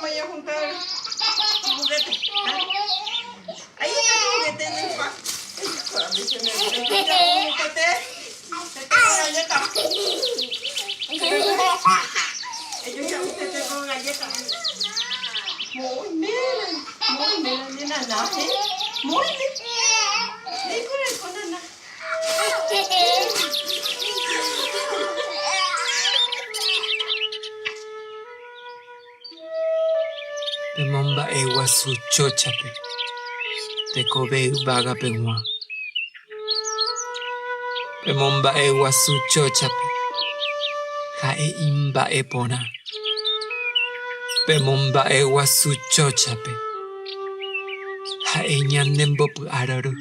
vaya a juntar tu juguete. Ahí está tu juguete en el pack. A mí se me olvida un juguete. Te tengo galleta. Ellos ya usted tengo galleta. Muy bien, nana. Muy bien. Con nana. Pemomba ewa su chochape, te kobe vaga pewa. Pemomba ewa su chochape, jae imba epona. Pemomba ewa su chochape, jae nyanembo pu araru.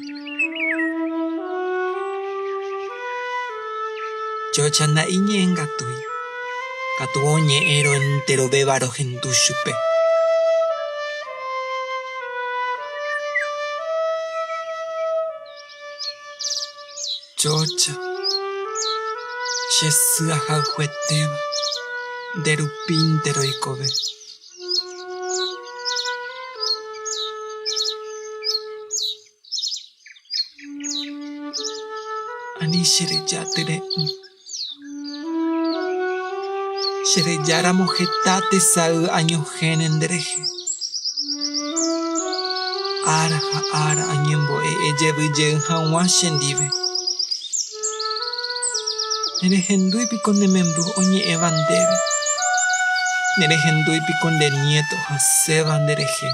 Chocha na inyenga tui, katuonye ero entero bebaro gentushupe. Chocha, shesu ajajueteba, derupintero ikobe. Ani shereyatere. Shereyara mojetate sau año genen dereje. Ara añembo ejebujen hawa shendive. Nerehendui picon de membru oñe evandere. Nerehendui picon de nieto haseban dereje.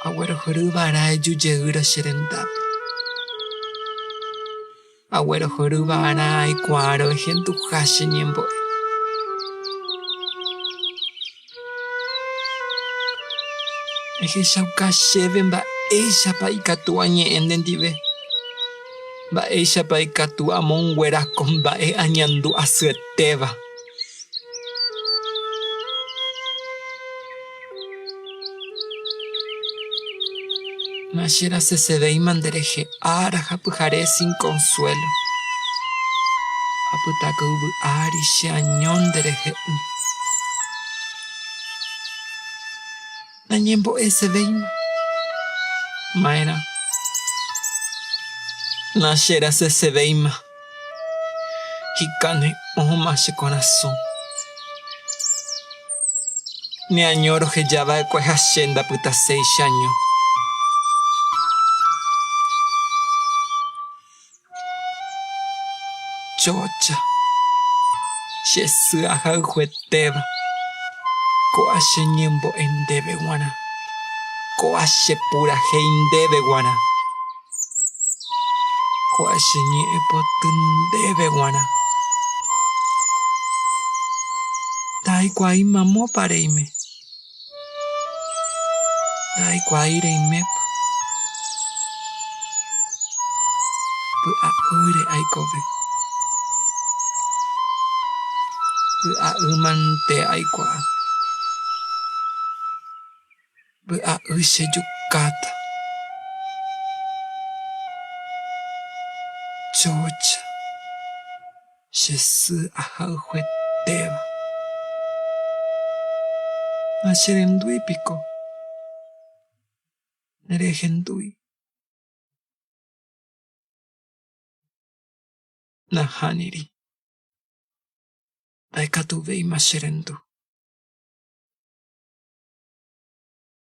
Agüero joruba ara yuyeura sherentape. Agüero joruba ara ikuaro ejentu hashe niembo. Eje shauka sheven ba eisha pa ikatu añe endendive. Ba eisha pa ikatu amon güera con ba e añandu asueteba. Nashera se ve y mandereje ara japujare sin consuelo. Aputakubu ari she añón dereje. Nañembo ese veima. Maera. Nashera se veima. Hikane omashe corazón. Me añoro que ya va a hashenda puta 6 años. Chocha. Shesu ajajueteba. Koashe niembo endebe guana. Koashe pura heindebe guana. Koashe niepotundebe guana. Tai kwai mamo pareime. Tai kwai reimepa. Pu a ure aikobe. Pu a umante aikwa. Pu a ushe yukata. Chocha. Shesu ajajueteba. Nasherendui pico. Nerehendui. Nahaniri. Daikatu vei masherendu.